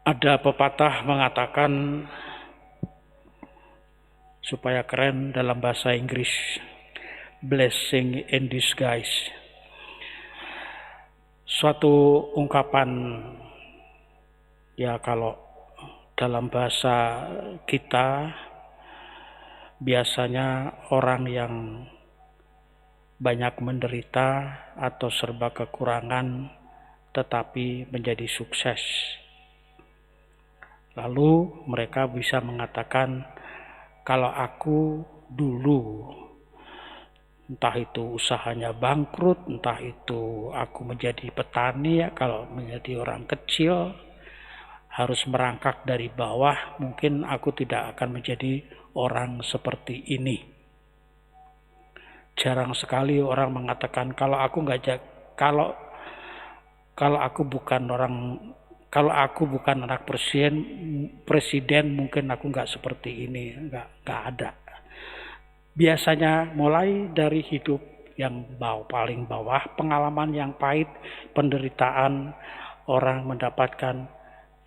Ada pepatah mengatakan supaya keren dalam bahasa Inggris, blessing in disguise. Suatu ungkapan ya kalau dalam bahasa kita biasanya orang yang banyak menderita atau serba kekurangan tetapi menjadi sukses. Lalu mereka bisa mengatakan, kalau aku dulu entah itu usahanya bangkrut, entah itu aku menjadi petani, ya kalau menjadi orang kecil harus merangkak dari bawah, mungkin aku tidak akan menjadi orang seperti ini. Jarang sekali orang mengatakan kalau aku bukan anak presiden mungkin aku nggak seperti ini, nggak ada. Biasanya mulai dari hidup yang paling bawah, pengalaman yang pahit, penderitaan, orang mendapatkan,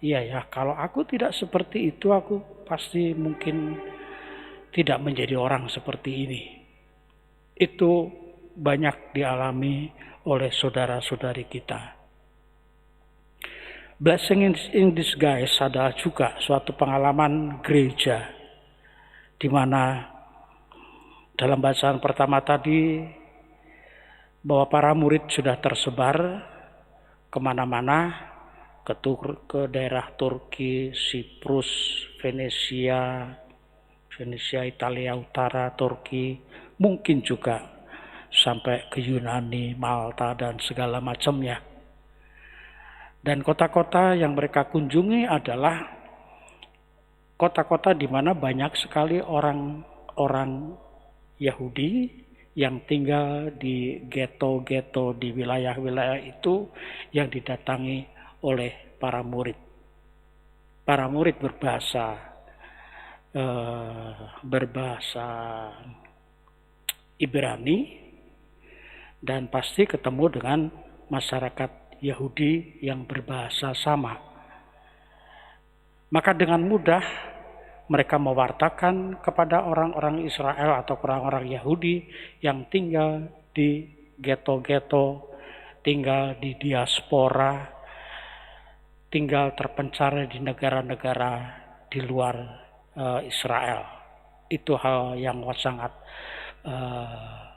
iya ya, kalau aku tidak seperti itu, aku pasti mungkin tidak menjadi orang seperti ini. Itu banyak dialami oleh saudara-saudari kita. Blessing in disguise adalah juga suatu pengalaman gereja, di mana dalam bacaan pertama tadi bahwa para murid sudah tersebar kemana-mana, ke daerah Turki, Siprus, Venesia, Italia Utara, Turki, mungkin juga sampai ke Yunani, Malta, dan segala macamnya. Dan kota-kota yang mereka kunjungi adalah kota-kota di mana banyak sekali orang Yahudi yang tinggal di ghetto-ghetto di wilayah-wilayah itu yang didatangi oleh para murid. Para murid berbahasa Ibrani dan pasti ketemu dengan masyarakat Yahudi yang berbahasa sama. Maka dengan mudah mereka mewartakan kepada orang-orang Israel atau orang-orang Yahudi yang tinggal di ghetto-ghetto, tinggal di diaspora, tinggal terpencar di negara-negara di luar Israel. Itu hal yang sangat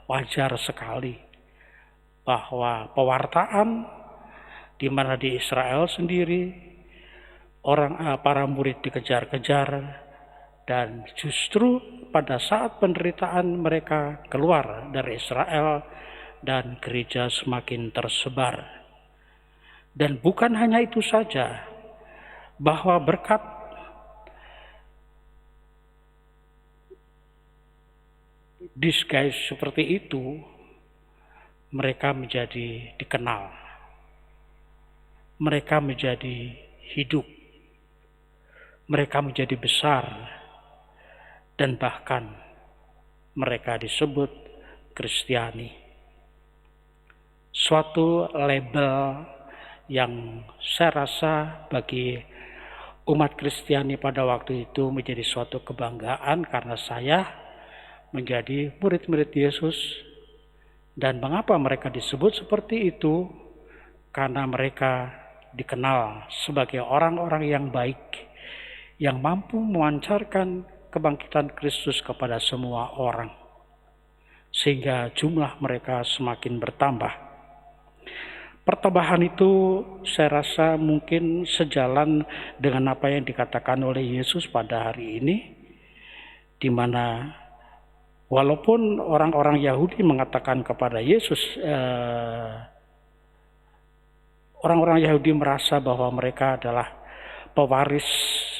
wajar sekali, bahwa pewartaan di mana di Israel sendiri para murid dikejar-kejar, dan justru pada saat penderitaan mereka keluar dari Israel dan gereja semakin tersebar. Dan bukan hanya itu saja, bahwa berkat disguise seperti itu, mereka menjadi dikenal. Mereka menjadi hidup. Mereka menjadi besar. Dan bahkan mereka disebut Kristiani. Suatu label yang saya rasa bagi umat Kristiani pada waktu itu menjadi suatu kebanggaan, karena saya menjadi murid-murid Yesus. Dan mengapa mereka disebut seperti itu? Karena mereka dikenal sebagai orang-orang yang baik, yang mampu memancarkan kebangkitan Kristus kepada semua orang, sehingga jumlah mereka semakin bertambah. Pertambahan itu saya rasa mungkin sejalan dengan apa yang dikatakan oleh Yesus pada hari ini, di mana walaupun orang-orang Yahudi mengatakan kepada Yesus, orang-orang Yahudi merasa bahwa mereka adalah pewaris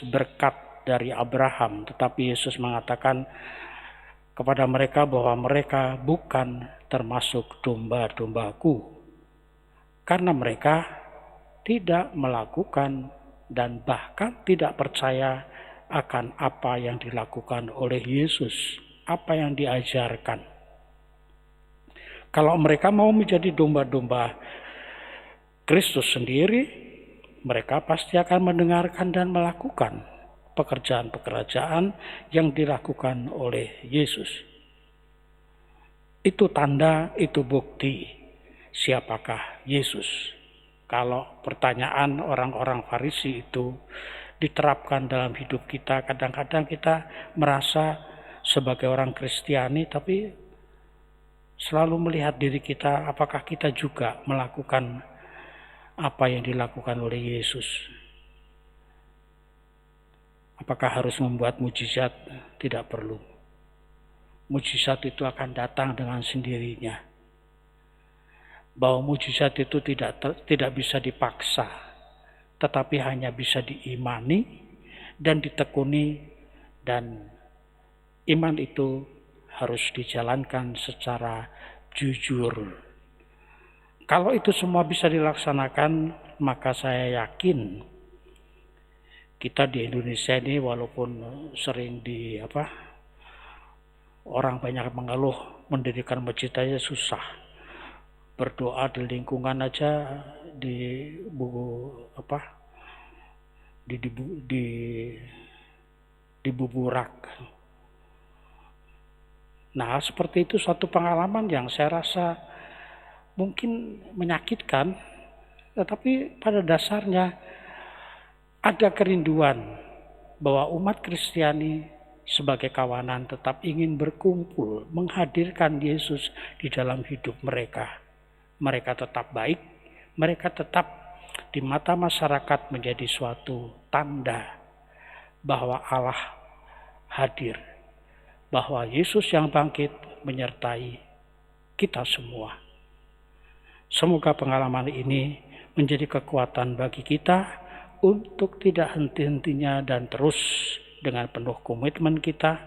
berkat dari Abraham, tetapi Yesus mengatakan kepada mereka bahwa mereka bukan termasuk domba-dombaku, karena mereka tidak melakukan dan bahkan tidak percaya akan apa yang dilakukan oleh Yesus, apa yang diajarkan. Kalau mereka mau menjadi domba-domba Kristus sendiri, mereka pasti akan mendengarkan dan melakukan pekerjaan-pekerjaan yang dilakukan oleh Yesus. Itu tanda, itu bukti siapakah Yesus. Kalau pertanyaan orang-orang Farisi itu diterapkan dalam hidup kita, kadang-kadang kita merasa sebagai orang Kristiani tapi selalu melihat diri kita, apakah kita juga melakukan apa yang dilakukan oleh Yesus. Apakah harus membuat mujizat? Tidak perlu. Mujizat itu akan datang dengan sendirinya. Bahwa mujizat itu tidak bisa dipaksa, tetapi hanya bisa diimani dan ditekuni, dan iman itu harus dijalankan secara jujur. Kalau itu semua bisa dilaksanakan, maka saya yakin kita di Indonesia ini walaupun sering orang banyak mengeluh mendirikan masjid aja susah. Berdoa di lingkungan aja dibuburak. Nah, seperti itu suatu pengalaman yang saya rasa mungkin menyakitkan, tetapi pada dasarnya ada kerinduan bahwa umat Kristiani sebagai kawanan tetap ingin berkumpul, menghadirkan Yesus di dalam hidup mereka. Mereka tetap baik, mereka tetap di mata masyarakat menjadi suatu tanda bahwa Allah hadir, bahwa Yesus yang bangkit menyertai kita semua. Semoga pengalaman ini menjadi kekuatan bagi kita untuk tidak henti-hentinya dan terus dengan penuh komitmen kita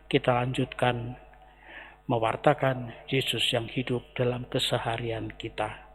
lanjutkan mewartakan Yesus yang hidup dalam keseharian kita.